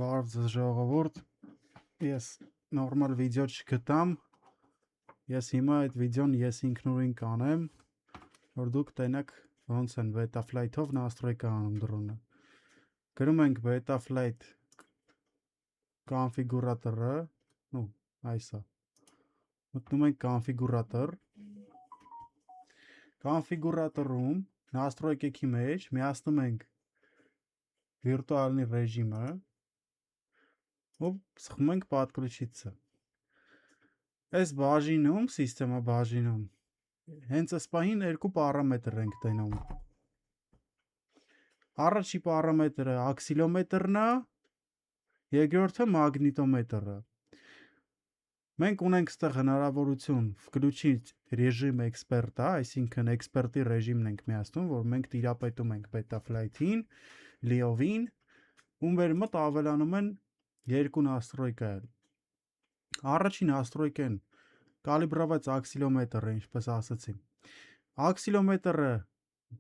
Բարև ձեզ ժողովուրդ, ես նորմալ վիդեո չգտամ, ես հիմա այդ վիդեոն ես ինքնուրույն կանեմ, որ դուք տենաք ոնց են Betaflight-ով настройка անում դրոնը։ Գրում ենք Betaflight կոնֆիգուրատորը, այսա, մտնում ենք կոնֆիգուրատոր, կոնֆիգուրատորում настройки մեջ միացնում ենք վիրտուալնի ռեժիմը, ու սխմում ենք подключиться։ Այս բաժինում, սիստեմա բաժինում, հենց այս պահին երկու պարամետր ենք տենում։ Առաջի պարամետրը աքսիլոմետրն է, երկրորդը մագնիտոմետրը։ Մենք ունենք ստեղ հնարավորություն включить режим эксперта, այսինքն էքսպերտի ռեժիմն ենք միացնում, որ մենք տիրապետում ենք Betaflight-ին, լիովին, ու մեր մոտ ավելանում են երկու настройка։ Առաջին настройкան կալիբրված աքսիլոմետրը, ինչպես ասացի։ Աքսիլոմետրը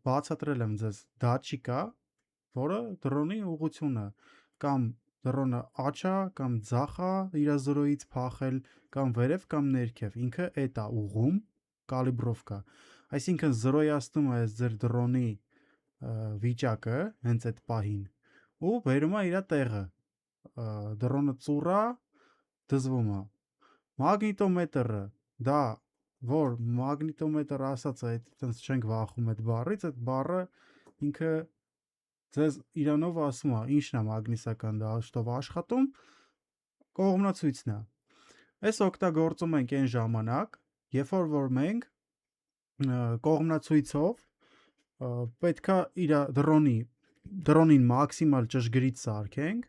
բացատրել եմ ձեզ դատչիկ է, որը դրոնի ուղղությունը կամ դրոնը աճ է կամ ձախ է իր 0-ից փախել կամ վերև կամ ներքև, ինքը էդ է ուղում, կալիբրովկա։ Այսինքն զրոյացնում է ձեր դրոնի վիճակը հենց այդ պահին ու բերում է իր տեղը։ Դրոնը ծուռ է, դզվում է։ Մագնիտոմետրը դա որ մագնիտոմետր ասած է, այդտենց չենք վախում այդ բառից, այդ բառը ինքը ձեզ իրանով ասում է, ինչն է մագնիսական դաշտով աշխատում, կողմնացույցն է։ Այս օգտագործում ենք այն ժամանակ, երբ որ մենք կողմնացույցով պետքա իր դրոնին մաքսիմալ ճշգրիտ սարքենք։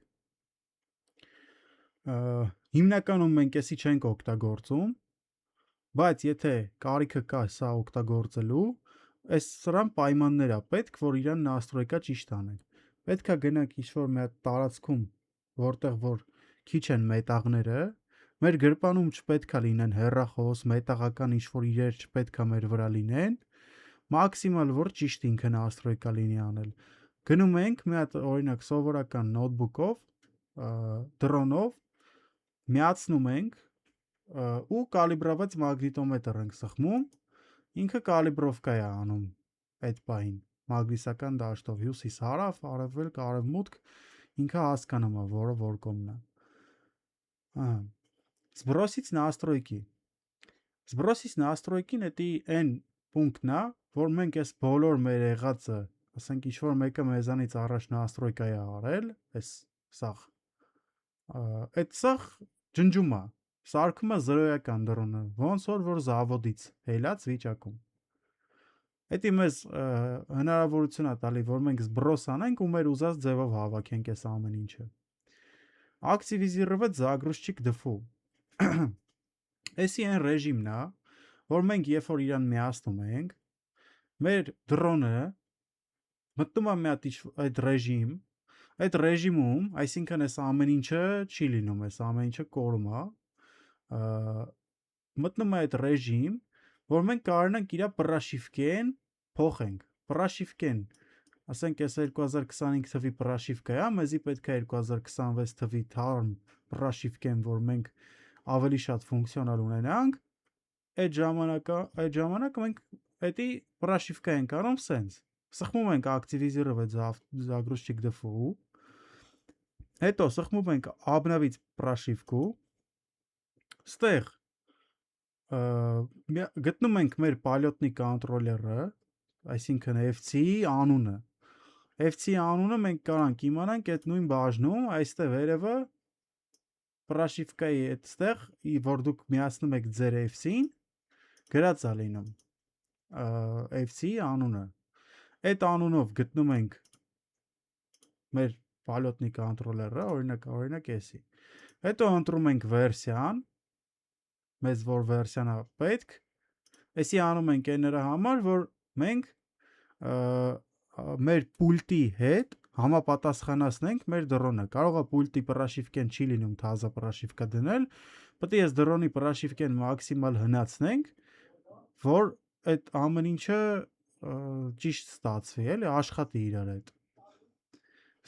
Հիմնականում մենք էսի չենք օգտագործում, բայց եթե կարիքը կա սա օգտագործելու, այս սրան պայմաններ է պետք, որ իրան настройка ճիշտ անենք։ Պետքա գնանք ինչ-որ մի հատ տարածքում, որտեղ որ քիչ են մետաղները, մեր գրպանում չպետքա լինեն հեռախոս, մետաղական ինչ-որ իրեր չպետքա մեր վրա լինեն, մաքսիմալ որ ճիշտ ինքը настройка լինի անել։ Գնում ենք մի հատ օրինակ սովորական նոթբուքով, դրոնով միացնում ենք ու կալիբրված մագնիտոմետր ենք սխմում, ինքը կալիբրովկա է անում այդ պահին, մագնիսական դաշտով, հյուսիս, հարավ, արևելք, արևմուտք, ինքը հասկանում է, որը որ կողմն է։ Сбросить настройки։ Сбросить настройкին էդի այն պունկտն է, որ մենք այս բոլոր մեր եղածը, ասենք ինչ-որ մեկը մեզանից առաջ настройка է արել, այս սաղ, այդ սաղ ջնջում է, սարքում է զրոյական դրոնը, ոնց որ զավոդից հելած վիճակում։ Էդի մեզ հնարավորություն է տալի, որ մենք сброс անենք ու մեր ուզած ձևով հավաքենք այս ամեն ինչը։ Активизировать загрузчик ДФУ։ Էսի այն ռեժիմն է, որ մենք երբ որ իրան միացնում ենք, մեր դրոնը մտնում է մի հատ այդ ռեժիմ, այդ ռեժիմում, այսինքն այս ամեն ինչը չի լինում, այս ամեն ինչը կորում է, մտնում է այդ ռեժիմ, որ մենք կարողանանք իր պրաշիվկեն փոխենք։ Պրաշիվկեն, ասենք այս 2025 թվի պրաշիվկա է, մեզի պետք է 2026 թվի թարմ պրաշիվկեն, որ մենք ավելի շատ ֆունկցիոնալ ունենանք, այդ ժամանակ մենք էդի պրաշիվկա ենք անում սենց։ Սխմում ենք активизировать загрузчик ДФУ, հետո սխմում ենք обновить прошивку, ստեղ գտնում ենք մեր պալյոտնի կոնտրոլերը, այսինքն FC-ի անունը։ FC-ի անունը մենք կարանք իմանանք այդ նույն բաժնում, այստեղ վերևը պրաշիվկայի այդտեղ, որ դուք միացնում եք ձեր FC-ին, գրած է լինում FC-ի անունը։ Այդ անունով գտնում ենք մեր պալյոտնի կոնտրոլերը, օրինակ էսի։ Հետո ընտրում ենք վերսիան, մեզ որ վերսիան է պետք, էսի անում ենք այն նրա համար, որ մենք մեր պուլտի հետ համապատասխանացնենք մեր դրոնը։ Կարող է պուլտի պրաշիվկեն չի լինում թազա պրաշիվկա դնել, պետք է այս դրոնի պրաշիվկեն մաքսիմալ հնացնենք, որ այդ ամեն ինչը ճիշտ ստացվի, էլի աշխատի իրար հետ։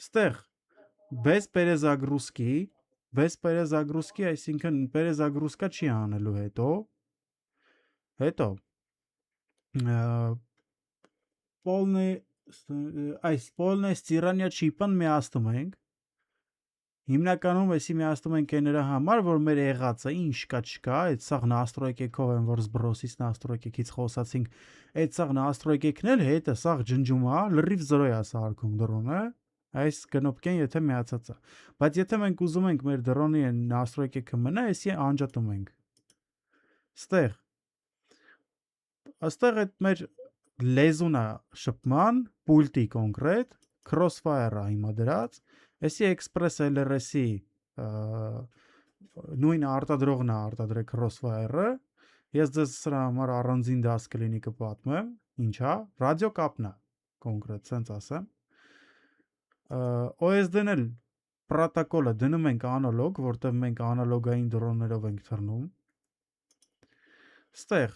Ստեղ Без перезагрузки, այսինքն перезагрузка չի անելու հետո полное стирание չիպան միացնում ենք, հիմնականում էսի միացնում ենք էները համար, որ մեր եղածը ինչ կա չկա, այդ սաղ настройкեքով են, որ զբրոսից настройкեքից խոսացինք, այդ սաղ настройкեքն էլ հետը սաղ ջնջումա, լրիվ 0 է սարքում դրոնը, այս կնոպկեն եթե միացած է, բայց եթե մենք ուզում ենք մեր դրոնի настройкեքը մնա, էսի անջատում ենք, աստեղ այդ մեր լեզուն է շփման, պուլտի կոնկրետ, crossfire-ը հիմա դրած, էսի express LRS-ի նույն արտադրողն է արտադրել crossfire-ը, ես ձեզ սրա համար առանձին դաս կլինի կպատմեմ, ինչա, ռադիո կապն է, կոնկրետ, սենց ասեմ, OSD-ն էլ պրոտոկոլը դնում ենք անալոգ, որտեղ մենք անալոգային դրոններով ենք թռնում, ստեղ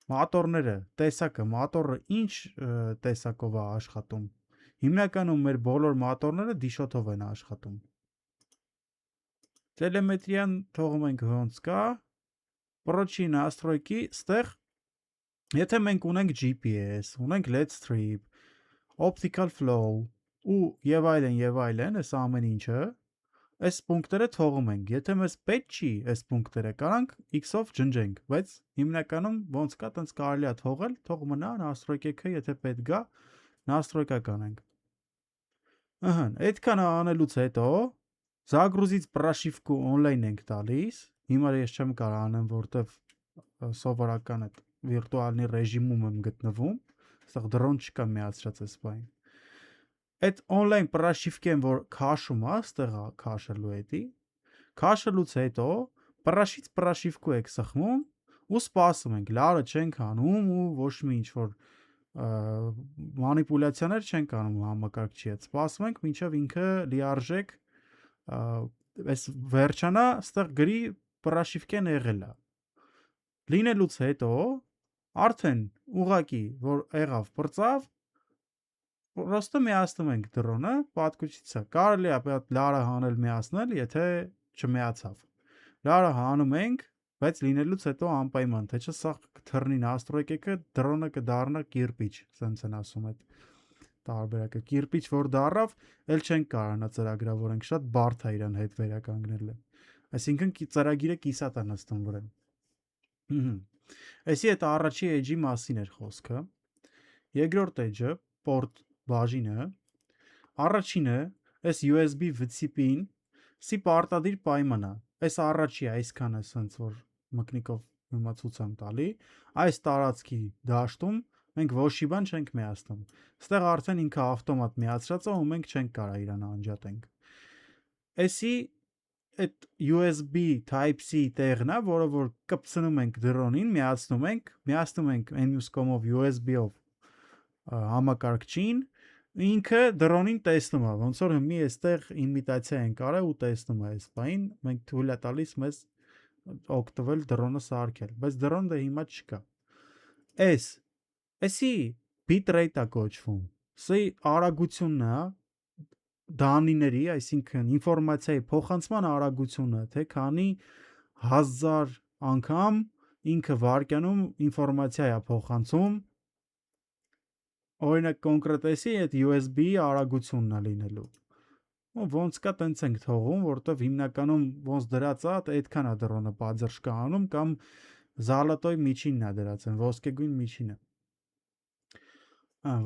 մատորները, տեսակը, մատորը ինչ տեսակով է աշխատում, հիմնականում մեր բոլոր մատորները դիշոթով են աշխատում, տելեմետրիան թողում ենք ոնց կա, պրոչի настройки, ստեղ, եթե մենք ունենք GPS, ունենք LED strip, optical flow, ու և այլն, այս ամեն ինչը, այս պունկտերը թողում ենք, եթե մեզ պետք չի այս պունկտերը, կարանք X-ով ջնջենք, բայց հիմնականում ոնց կա, տենց կարելի է թողել, թող մնա, настройкեքը, եթե պետք գա, настройка կանենք, այդքան անելուց հետո, զագրուզից պրաշիվկու օնլայն ենք տալիս, հիմար ես չեմ կարող անեմ, որտև սովորական այդ վիրտուալնի ռեժիմում եմ գտնվում, ստեղ դրոն չկա միացրած ես բայն, այդ օնլայն պրաշիվկեն, որ քաշում է, ստեղա քաշելու հետի, քաշելուց հետո, պրաշից պրաշիվկու եք սխմում, ու սպասում ենք, լարը չենք անում, ու ոչ մի ինչ-որ մանիպուլյացիաներ չենք անում համակարգչի հետ, սպասում ենք, մինչև ինքը լիարժեք, այս վերջանա, ստեղ գրի պրաշիվկեն եղել է, լինելուց հետո, արդեն ուղակի, որ եղավ պրծավ, Պրոստը միացնում ենք դրոնը, պատկուչիցը, կարելի է լարը հանել միացնել, եթե չմիացավ, լարը հանում ենք, բայց լինելուց հետո անպայման, թե չէ սաղ թռնի настройкեքը, դրոնը կդառնա կիրպիչ, սենց են ասում այդ տարբերակը, կիրպիչ որ դառավ, էլ չենք կարողանա ծրագրավորենք, շատ բարդ է իրան հետ վերականգնելը, այսինքն ծրագիրը կիսատ է նստում վրան, այսի այդ առաջի էջի մասին էր խոսքը, երկրորդ էջը, պորտ բաժինը, առաջինը, այս USB վցիպին, սի պարտադիր պայման է, այս առաջի այսքանը սենց որ մկնիկով հիմա ցույց եմ տալի, այս տարածքի դաշտում մենք ոչ մի բան չենք միացնում, ստեղ արդեն ինքը ավտոմատ միացրած է ու մենք չենք կարող իրան անջատենք, էսի այդ USB Type-C տեղն է, որը որ կպցնում ենք դրոնին, միացնում ենք այն մյուս կողմով USB-ով համակարգչին, ինքը դրոնին տեսնում է, ոնց որ մի այստեղ իմիտացիա են կարել ու տեսնում է այս բային, մենք թույլ է տալիս մեզ օգտվել դրոնը սարքել, բայց դրոնը դե հիմա չկա, էսի bitrate-ա կոչվում, սի արագությունն է, դանիների, այսինքն ինվորմացիայի փոխանցման արագությունը, թե քանի 1000 անգամ ինքը վարկյանում ինվորմացիա է փոխանցում, օրինակ կոնկրետեսի այդ USB-ի արագությունն է լինելու, ոնց կա տենց ենք թողում, որտև հիմնականում ոնց դրած է, այդքան է դրոնը պատզրշկա անում, կամ զալատոյ միջինն է դրած են, ոսկեգույն միջինը,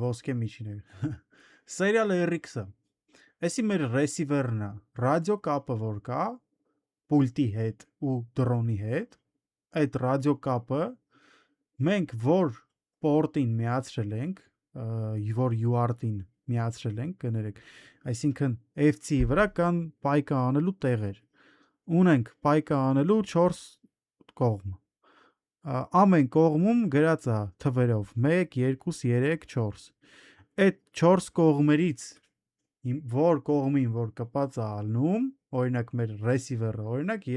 ոսկե միջինը, serial RX-ը, էսի մեր receiver-ն է, ռադիո կապը որ կա, պուլտի հետ ու դրոնի հետ, այդ ռադիո կապը, մենք որ պորտին միացրել ենք, որ UART-ին միացրել ենք, կներեք, այսինքն FC-ի վրա կան պայքա անելու տեղեր, ունենք պայքա անելու 4 կողմ, ամեն կողմում գրած է թվերով 1, 2, 3, 4, այդ 4 կողմերից, որ կողմին որ կպած է ալնում, օրինակ մեր receiver-ը, օրինակ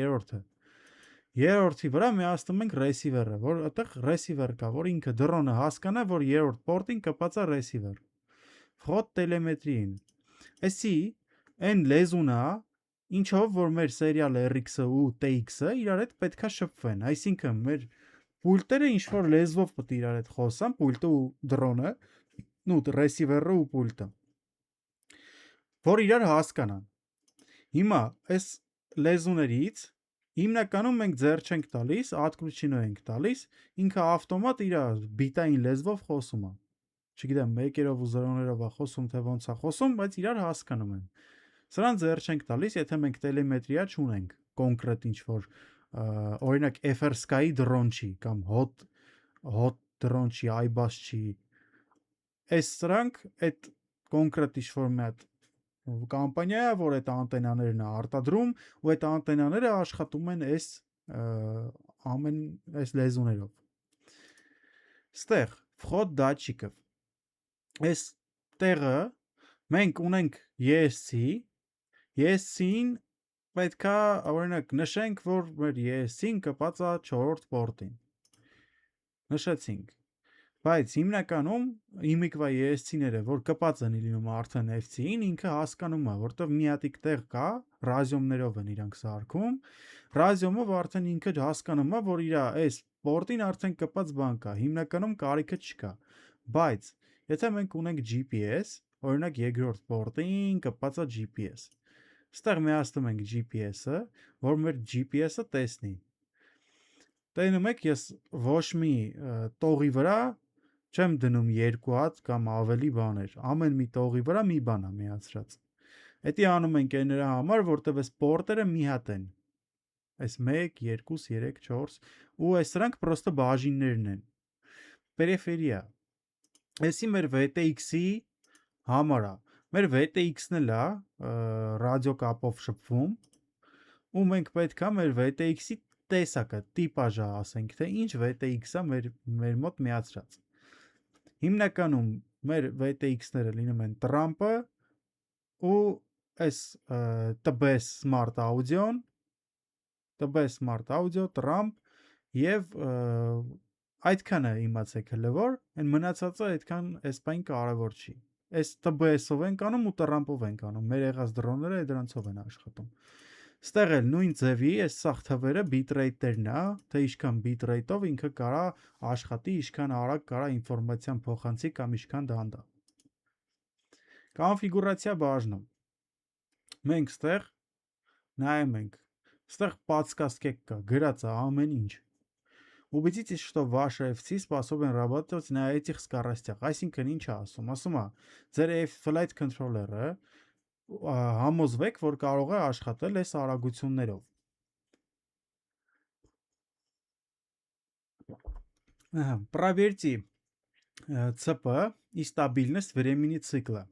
երորդի վրա միացնում ենք receiver-ը, որ այդեղ receiver կա, որ ինքը դրոնը հասկանա, որ երորդ պորտին կպած է receiver, վխոտ տելեմետրիին, էսի այն լեզուն է, ինչով որ մեր սերիալ RX-ը ու TX-ը իրար հետ պետքա շփվեն, այսինքն մեր պուլտերը ինչ որ լեզվով պետք է իրար հետ խոսան, պուլտը ու դրոնը, ու ռեսիվերը ու պուլտը, որ իրար հասկանան։ Հիմա այս լեզուներից հիմնականում մենք ձեռ չենք տալիս, ատկլուչինո ենք տալիս, ինքը ավտոմատ իր բիտային լեզվով խոսում է։ Չգիտեմ, մեկերով ու զրոներով է խոսում, թե ոնց է խոսում, բայց իրար հասկանում են։ Սրան ձեռ չենք տալիս, եթե մենք տելեմետրիա չունենք, կոնկրետ ինչ որ օրինակ FR-Sky դրոն չի կամ hot դրոն չի, iBus չի։ Այս սրանք այդ կոնկրետ ինչ որ մի հատ կամպանիա է, որ այդ անտենաներն է արտադրում, ու այդ անտենաները աշխատում են այս ամեն այս լեզուներով։ Ստեղ վխոտ դատչիկը։ Այս տեղը մենք ունենք ESC-ին պետքա օրինակ նշենք, որ մեր ESC-ին կպած է 4-րդ պորտին։ Նշեցինք։ Բայց հիմնականում իմիկվա ESC-ները, որ կպած են լինում արդեն FC-ին, ինքը հասկանում է, որտեղ մի հատիկ տեղ կա, ռազիոմներով են իրանք սարքում, ռազիոմով արդեն ինքը հասկանում է, որ իր այս պորտին արդեն կպած բան կա, հիմնականում կարիքը չկա։ Բայց եթե մենք ունենք GPS, օրինակ երկրորդ պորտին կպած է GPS, ստեղ միացնում ենք GPS-ը, որ մեր GPS-ը տեսնի։ Տենում եք, ես ոչ մի տողի վրա չեմ դնում երկու հատ կամ ավելի բաներ, ամեն մի տողի վրա մի բան է միացրած։ Էդի անում ենք այն նրա համար, որտեղ այս պորտերը մի հատ են։ Այս 1, 2, 3, 4 ու այս սրանք պրոստը բաժիններն են։ Պերիֆերիա։ Էսի մեր VTX-ի համար է։ Մեր VTX-ն էլ է ռադիոկապով շփվում, ու մենք պետքա մեր VTX-ի տեսակը, տիպաժը ասենք, թե ինչ VTX-ը մեր մոտ միացրած։ Հիմնականում մեր VTX-ները լինում են Trump-ը ու այս TBS Smart Audio-ն, TBS Smart Audio, Trump եւ այդքանը իմացեք հələ որ, այն մնացածը այդքան այս բան կարևոր չի։ Այս TBS-ով ենք անում ու Trump-ով ենք անում, մեր եղած դրոնները դրանցով են աշխատում։ Ստեղ էլ նույն ձևի այս սաղ թվերը bitrate-երն է, թե ինչքան bitrate-ով ինքը կարա աշխատի, ինչքան արագ կարա ինֆորմացիան փոխանցի կամ ինչքան դանդաղ։ Կոնֆիգուրացիա բաժնում։ Մենք ստեղ նայում ենք, ստեղ подсказки կա, գրած է ամեն ինչ։ Убедитесь, что ваши FC способен работать на этих скоростях։ Այսինքն ինչ է ասում։ Ասում է, ձեր flight controller-ը համոզվեք, որ կարող է աշխատել այս արագություններով։ Проверьте ЦП и стабильность времени цикла։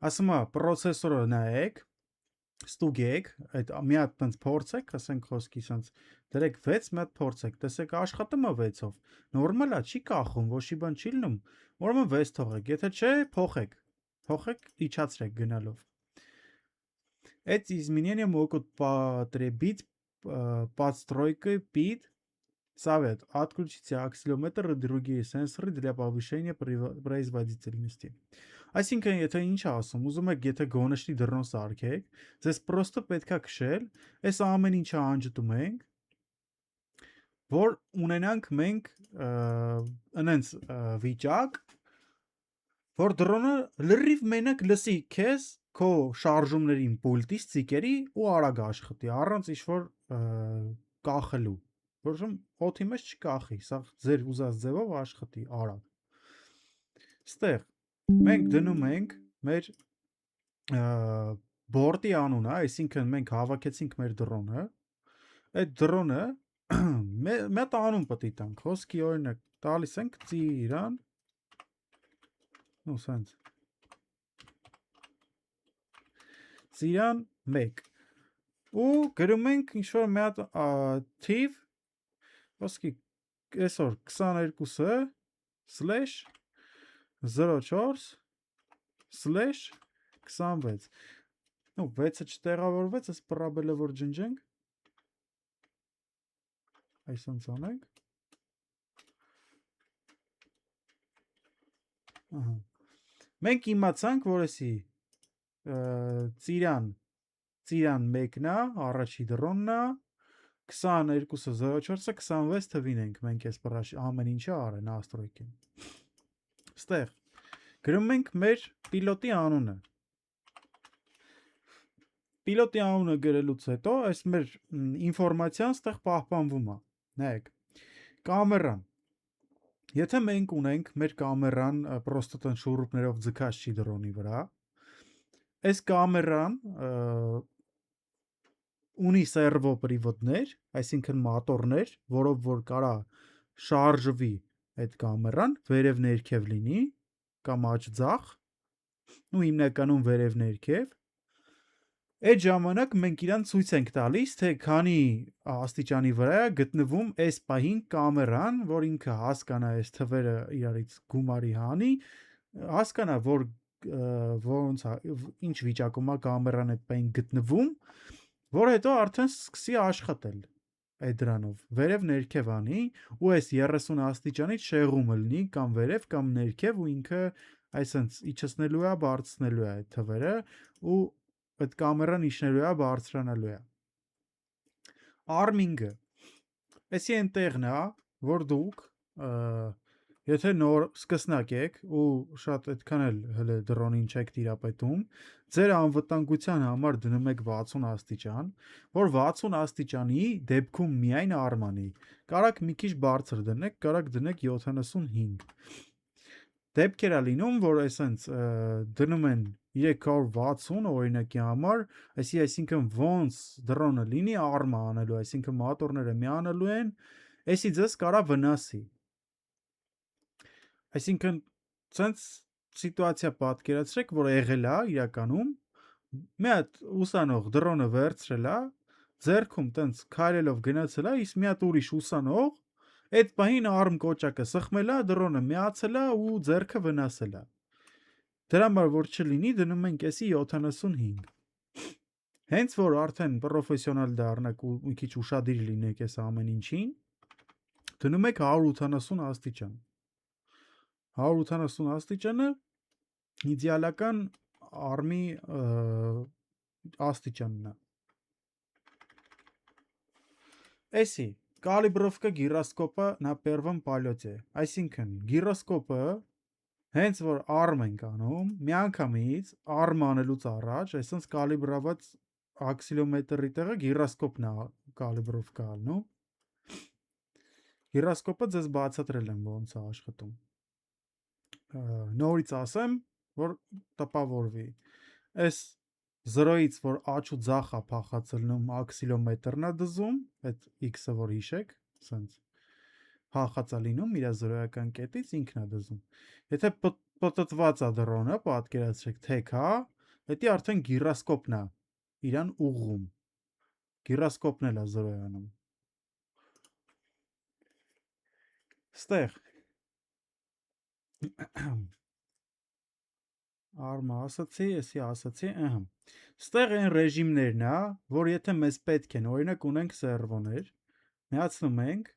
Ասում է, processor-ը նայեք, ստուգեք, այդ մի հատ տենց փորձեք, ասենք խոսքի սենց դրեք 6, մի հատ փորձեք, տեսեք աշխատում է 6-ով։ Նորմալ է, չի кախում, ոչի բան չի լինում։ Ուրեմն 6 թողեք, եթե չէ, փոխեք, իջացրեք гналով։ Эти изменения могут потребить подстройкой PID совет. Отключите акселерометр и другие сенсоры для повышения производительности։ Այսինքն, եթե ինչ ասում, ուզում եք, եթե գոնեշտի դրոն սարքեք, ձեզ պրոստը պետքա քշել, այս ամեն ինչը անջտում ենք, որ ունենանք մենք ընենց վիճակ, որ դրոնը լրիվ մենակ լսի քեզ քո շարժումներին պուլտից ցիկերի ու արագ աշխատի, առանց ինչ-որ կախելու։ Որում օդի մեջ չկախի, սա ձեր ուզած ձևով աշխատի արագ։ Ստեղ մենք դնում ենք մեր բորդի անունը, այսինքն մենք հավաքեցինք մեր դրոնը, այդ դրոնը մի հատ անուն պետք է տանք, խոսքի օրինակ տալիս ենք Ծիրան, ու սենց Ծիրան 1 ու գրում ենք ինչ-որ մի հատ թիվ, խոսքի այսօր 22-ը /04/26 Ну, 6-ը չտեղավորվեց, այս պրաբելը որ ջնջենք, այսոնց անենք, մենք իմացանք, որ էսի ծիրան 1-ն է, առաջի դրոնն է, 22-ը 04-ը 26 թվին ենք մենք այս ամեն ինչը արեն աստրոյկին։ Ստեղ գրում ենք մեր պիլոտի անունը։ Պիլոտի անունը գրելուց հետո այս մեր ինֆորմացիան ստեղ պահպանվում է։ Նայեք, կամերան։ Եթե մենք ունենք մեր կամերան պրոստը տեն շուրուպներով ձգած չի դրոնի վրա, այս կամերան ունի սերվո պրիվոդներ, այսինքն մատորներ, որով որ կարա շարժվի այդ կամերան, վերև ներքև լինի, կամ աջ ձախ, ու հիմնականում վերև ներքև, այդ ժամանակ մենք իրան ցույց ենք տալիս, թե քանի աստիճանի վրա է գտնվում այս պահին կամերան, որ ինքը հասկանա այս թվերը իրարից գումարի հանի, հասկանա, որ ոնց ինչ վիճակում է կամերան այդ պահին գտնվում, որ հետո արդեն սկսի աշխատել այդ դրանով, վերև ներքև անի, ու այս 30 աստիճանից շեղումը լինի կամ վերև կամ ներքև, ու ինքը այսպես իջեցնելու է, բարձրացնելու է այդ թվերը, ու այդ կամերան իջնելու է, բարձրանալու է։ Arming-ը էսի այնտեղն է, որ դուք եթե նոր սկսնակ եք ու շատ այդքան էլ հələ դրոնին չեք տիրապետում, ձեր անվտանգության համար դնում եք 60 աստիճան, որ 60 աստիճանի դեպքում միայն արմանի։ Կարաք մի քիչ բարձր դնեք, կարաք դնեք 75։ Դեպքեր է լինում, որ այսենց դնում են 360 օրինակի համար, այսինքն ոնց դրոնը լինի արմա անելու, այսինքն մոտորները միանալու են, էսի ձեզ կարա վնասի։ Այսինքն ցենց սիտուացիա պատկերացրեք, որ եղել է իրականում, մի հատ ուսանող դրոնը վերցրել է, ձեռքում տենց քայլելով գնացել է, իսկ մի հատ ուրիշ ուսանող այդ պահին արմ կոճակը սխմել է, դրոնը միացել է ու ձեռքը վնասել է։ Դրա համար որ չլինի, դնում ենք էսի 75։ Հենց որ արդեն պրոֆեսիոնալ դառնաք ու մի քիչ ուշադիր լինեք այս ամեն ինչին, դնում եք 180 աստիճան։ 180 աստիճանը իդեալական արմի աստիճանն է։ Էսի կալիբրովկա գիրոսկոպը на первом полете, այսինքն գիրոսկոպը հենց որ արմ ենք անում, միանգամից արմ անելուց առաջ, այսինքն կալիբրված աքսիլոմետրի տեղը գիրոսկոպն է կալիբրովկա անում։ Գիրոսկոպը ձեզ բացատրել եմ ոնց է աշխատում։ Նորից ասեմ, որ տպավորվի։ Այս 0-ից որ աջ ու ձախ է փախածելնում աքսիլոմետրն է դզում, այդ x-ը որ հիշեք, սենց փախած է լինում իր 0-ական կետից ինքն է դզում։ Եթե պտտված է դրոնը, պատկերացրեք թեք է, դա արդեն գիրոսկոպն է իրան ուղղում։ Գիրոսկոպն էլ է 0 անում։ Ստեղ արմա ասացի, էսի ասացի, Ստեղ այն ռեժիմներն է, որ եթե մեզ պետք են, օրինակ ունենք սերվոներ, միացնում ենք,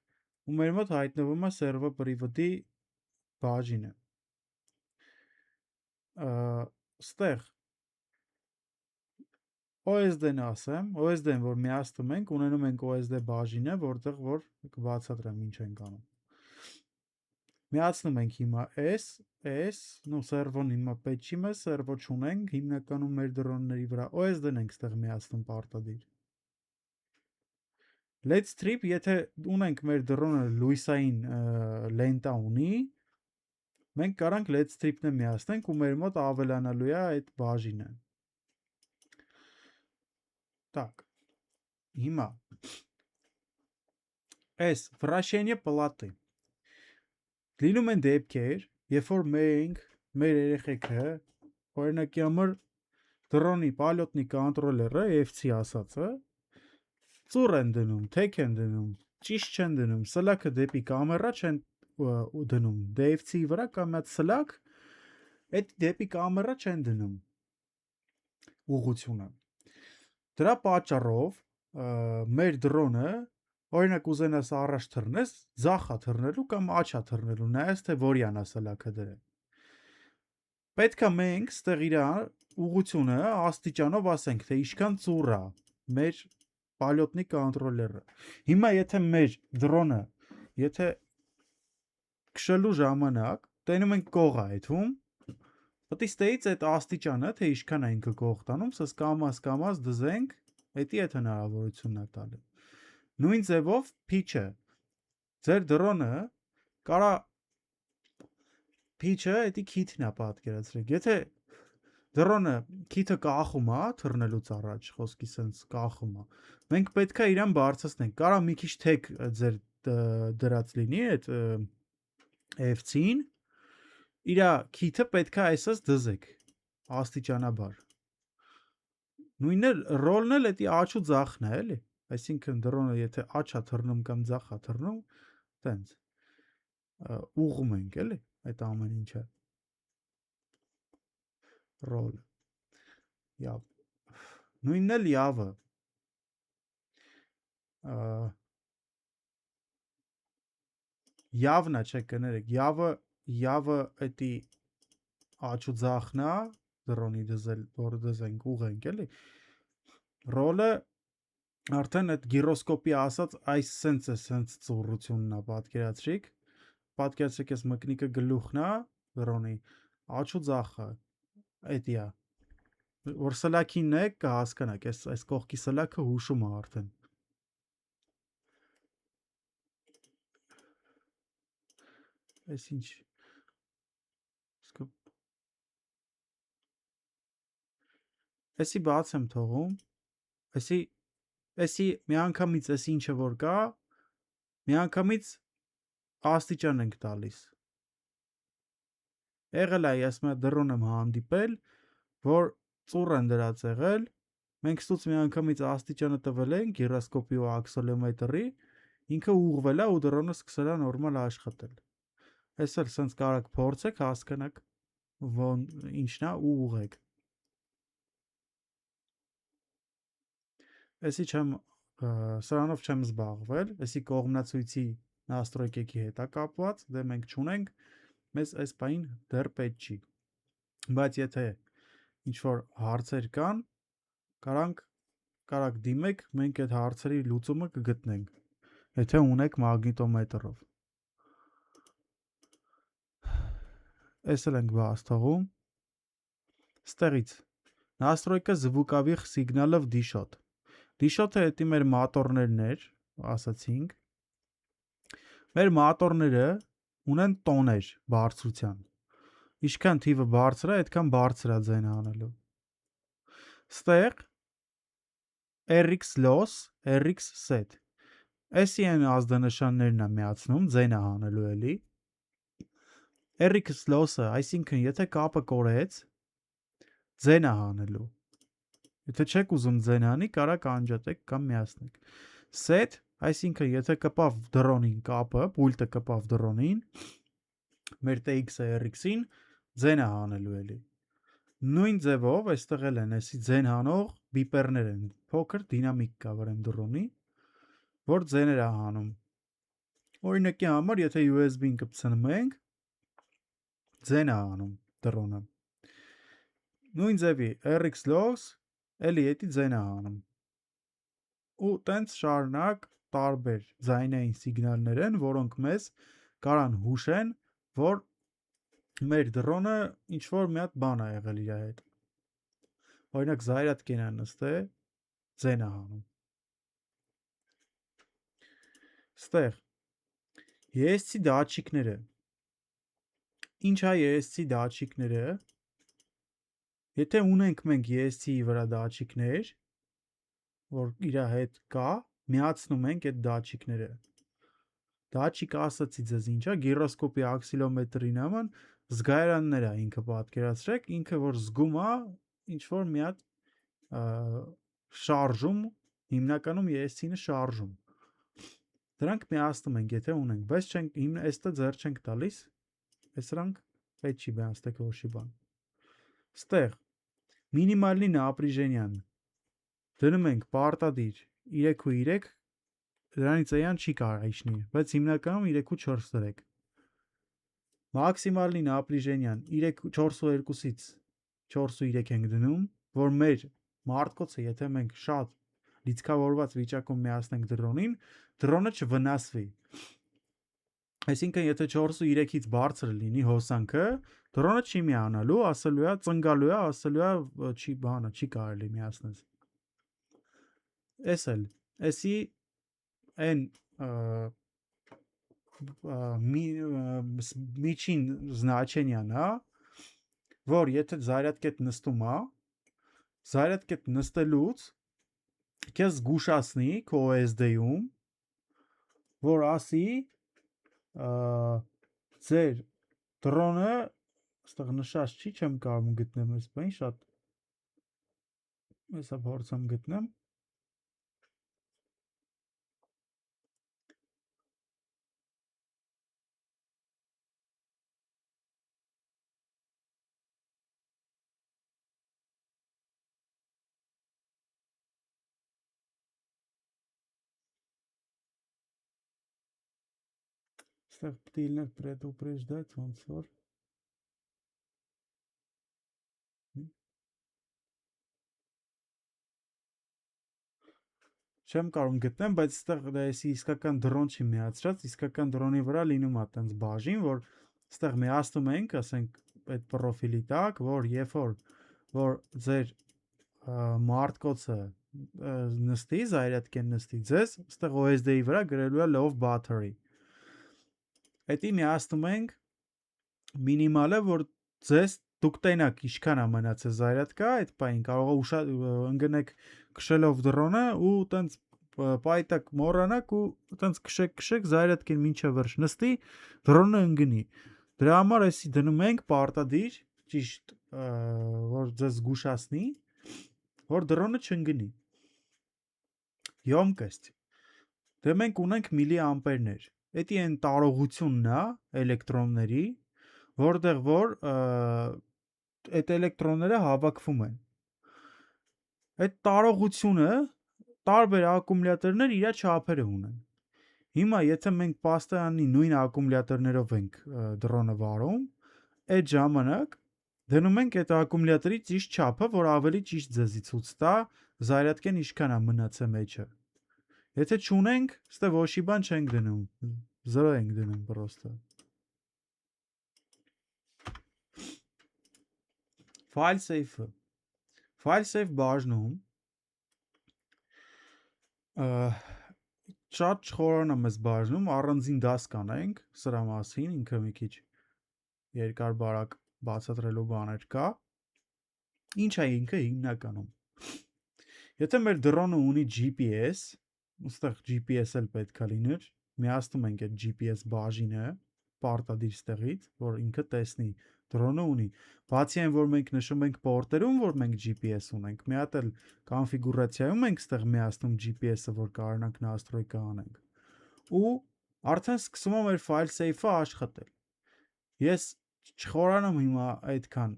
ու մեր մոտ հայտնվում է սերվո պրիվոդի բաժինը։ Ստեղ OSD-ն ասեմ, OSD-ն որ միացնում ենք, ունենում ենք OSD բաժինը, որտեղ որ կբացատրեմ ինչ ենք անում։ Միացնում ենք հիմա S, նո սերվոն հիմա պետք չի մեզ, սերվո չունենք, հիմնականում մեր դրոնների վրա OSD-ն ենք ստեղ միացնում պարտադիր։ Let's trip, եթե ունենք մեր դրոնը լույսային լենտա ունի, մենք կարանք let's trip-ն միացնենք ու մեր մոտ ավելանալու է այդ բաժինը։ Так, հիմա S, вращение платы։ Լինում են դեպքեր, երբ որ մենք, մեր երեխեքը, օրինակի համար դրոնի պալոտնի կոնտրոլերը, FC ասածը, ծուռ են դնում, թեք են դնում, ճիշտ չեն դնում, սլաքը դեպի կամերա չեն դնում, DFC-ի վրա կամ այդ սլակ, այդ դեպի կամերա չեն դնում ուղղությունը։ Դրա պատճառով մեր դրոնը օրինակ ուզենաս առաջ թռնես, ձախ է թռնելու կամ աջ է թռնելու, նայես թե որյան է սլաքը դրել։ Պետք է մենք ստեղ իր ուղղությունը աստիճանով ասենք, թե ինչքան ծուռ է մեր պալյոտնի կոնտրոլերը։ Հիմա եթե մեր դրոնը, եթե քշելու ժամանակ տենում ենք կող է այդվում, պետք է ստեից այդ աստիճանը, թե ինչքան է ինքը կող տանում, սս կամաց դզենք, էդի այդ հնարավորությունն է տալու։ Նույն ձևով pitch-ը ձեր դրոնը կարա pitch-ը էդի քիթն է պատկերացրեք։ Եթե դրոնը քիթը կախում է, թռնելուց առաջ խոսքի sense կախում է։ Մենք պետք է իրան բարձրացնենք։ Կարա մի քիչ թեք ձեր դրած լինի այդ F-ցին, իր քիթը պետք է այսպես դզեք աստիճանաբար։ Նույնն էլ ռոլն էլ էդի աչու ձախն է, էլի։ Այսինքն դրոնը եթե աչա թռնում կամ ձախա թռնում, տենց ուղղում ենք, էլի, այդ ամեն ինչը։ Ռոլ։ Яв։ Նույնն էլ явը։ Явն է, չէ, կներեք, явը էդի աչու ձախն է, դրոնի դզել, որ դզենք, ուղենք, էլի։ Ռոլը արդեն այդ գիրոսկոպի ասած այս սենց ծուռությունն է, պատկերացրեք ես մկնիկը գլուխն է, դրոնի, աչու ձախը, էդի է, որ սլաքինն է, կհասկանաք, այս կողքի սլաքը հուշում է արդեն։ Այս ինչ, էսի բաց եմ թողում, էսի միանգամից էս ինչը որ կա, միանգամից աստիճան ենք տալիս։ Եղել է, ես մա դրոն եմ հանդիպել, որ ծուռ են դրած եղել, մենք ստուց միանգամից աստիճանը տվել ենք գիրոսկոպի ու աքսելոմետրի, ինքը ուղղվել է ու դրոնը սկսել է նորմալ աշխատել։ Այս էլ սենց կարաք փորձեք, հասկանաք, ինչն է ու ուղղեք։ Էսի սրանով չեմ զբաղվել, էսի կողմնացույցի նաստրոյքեքի հետ է կապված, դե մենք չունենք, մեզ այս պայն դեռ պետք չի։ Բայց եթե ինչ-որ հարցեր կան, կարաք դիմեք, մենք այդ հարցերի լուծումը կգտնենք, եթե ունեք մագնիտոմետրով։ Էս էլ ենք բաց թողում։ Ստեղից настройка звуковых сигналов DShot։ DShot-ը էդի մեր մատորներն էր, ասացինք։ Մեր մատորները ունեն տոներ բարձրության։ Ինչքան թիվը բարձր է, այդքան բարձր է ձայն անելու։ Ստեղ RX loss, RX set։ Էսի են ազդանշաններն է միացնում, ձայնը հանելու էլի։ RX loss-ը, այսինքն եթե կապը կորեց, ձայնը հանելու։ Եթե չեք ուզում ձայն հանի, կարաք անջատեք կամ միացնեք։ Set, այսինքն եթե կպավ դրոնին կապը, պուլտը կպավ դրոնին, մեր TX-ը RX-ին, ձայնը հանելու էլի։ Նույն ձևով այստեղ էլ են էսի ձայն հանող բիպերներ են, փոքր դինամիկ կա վրան դրոնի, որ ձայներ է հանում։ Օրինակի համար, եթե USB-ին կպցնում ենք, ձայն է հանում դրոնը։ Նույն ձևի RX loss էլի էդի ձայն է հանում։ Ու տենց շարունակ տարբեր ձայնային սիգնալներ են, որոնք մեզ կարան հուշեն, որ մեր դրոնը ինչ-որ մի հատ բան է եղել իր հետ։ Օրինակ զայրատկեն է նստել, ձայն է հանում։ Ստեղ ESC դատչիկները։ Ինչ է ESC դատչիկները։ Եթե ունենք մենք ESC-ի վրա դատչիկներ, որ իր հետ կա, միացնում ենք այդ դատչիկները։ Դատչիկ ասացի ձեզ ինչա, գիրոսկոպի աքսիլոմետրի նման զգայարաններ է ինքը պատկերացրեք, ինքը որ զգում է ինչ-որ մի հատ շարժում, հիմնականում ESC-ը շարժում։ Դրանք միացնում ենք, եթե ունենք, բայց չենք, այստեղ ձեռ չենք տալիս, սրանք պետք չի միացնեք որոշի բան։ Ստեղ մինիմալնի напряжениան դնում ենք պարտադիր 3.3, դրանից էյան չի կարող իջնի, բայց հիմնականում 3.4 դրեք։ Մաքսիմալնի напряжениան 4.2-ից 4.3 ենք դնում, որ մեր մարտկոցը, եթե մենք շատ լիցքավորված վիճակում միացնենք դրոնին, դրոնը չվնասվի։ Այսինքն, եթե 4.3-ից բարձր լինի հոսանքը, դրոնը չի միանալու, ասելու է, ծնգալու է, ասելու է, չի կարելի միացնել։ Էս էլ, էսի այն միջին значениան է, որ եթե զարյատկետ նստում է, զարյատկետ նստելուց քեզ զգուշացնի քո OSD-ում, որ ասի ձեր դրոնը, այստեղ նշած չի, չեմ կարող գտնեմ այս բան, շատ հեսա փորձեմ գտնեմ։ Այստեղ պետք է լիներ предупреждать, ոնց որ չեմ կարող գտնեմ, բայց այստեղ էսի իսկական դրոն չի միացրած, իսկական դրոնի վրա լինում է տենց բաժին, որ այստեղ միացնում ենք, ասենք այդ պրոֆիլի տակ, որ երբ որ ձեր մարտկոցը նստի, զայրատկեն նստի ձեզ, այստեղ OSD-ի վրա գրելու է low battery։ Էդի միացնում ենք մինիմալը, որ ձեզ դուք տենակ ինչքան է մնացել զայրատկա, այդ բային կարող է ընկնեք քշելով դրոնը ու տենց պայտակ մոռանաք ու տենց քշեք զայրատկեն մինչև վերջ նստի, դրոնը ընկնի։ Դրա համար էսի դնում ենք պարտադիր, ճիշտ, որ ձեզ զգուշացնի, որ դրոնը չընկնի։ Յոմկость։ Դե մենք ունենք միլիամպերներ։ Էդի այն տարողությունն է էլեկտրոնների, որտեղ որ այդ էլեկտրոնները հավաքվում են։ Այդ տարողությունը տարբեր ակումուլյատորներ իր չափերը ունեն։ Հիմա եթե մենք պաստայանի նույն ակումուլյատորներով ենք դրոնը վարում, այդ ժամանակ դնում ենք այդ ակումուլյատորի ճիշտ չափը, որ ավելի ճիշտ ձեզի ցույց տա զայրատկեն ինչքան է մնացել մեջը։ Եթե չունենք, ստե ոչի բան չենք դնում, 0 ենք դնում պրոստը։ FileSafe-ը։ FileSafe բաժնում շատ չխորան եմ այս բաժնում, առանձին դաս կանենք սրա մասին, ինքը մի քիչ երկար բարակ բացատրելու բաներ կա։ Ինչ է ինքը հիմնականում։ Եթե մեր դրոնը ունի GPS, ուստեղ GPS էլ պետք է լիներ, միացնում ենք այդ GPS բաժինը պարտադիր ստեղից, որ ինքը տեսնի դրոնը ունի։ Բացի այն, որ մենք նշում ենք պորտերում, որ մենք GPS ունենք, մի հատ էլ կոնֆիգուրացիայում ենք ստեղ միացնում GPS-ը, որ կարողանանք настройка անենք։ Ու արդեն սկսում է մեր FileSafe-ը աշխատել։ Ես չխորանամ հիմա այդքան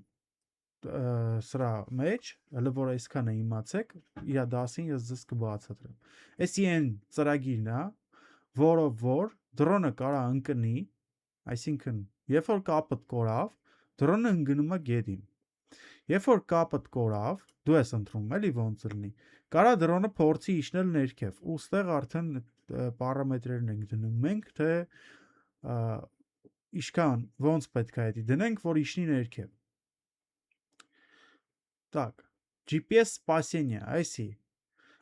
սրա մեջ, հələ որ այսքանը իմացեք, իր դասին ես ձեզ կբացատրեմ։ Էսի այն ծրագիրն է, որով որ դրոնը կարա ընկնի, այսինքն, երբ որ կապդ կորավ, դրոնը ընկնում է գետին։ Երբ որ կապդ կորավ, դու ես ընտրում, էլի ոնց լինի։ Կարա դրոնը փորձի իջնել ներքև, ու ստեղ արդեն պարամետրերն ենք դնում մենք, թե ինչքան ոնց պետք է դա դնենք, որ իջնի ներքև։ Так, GPS спасение, այսի։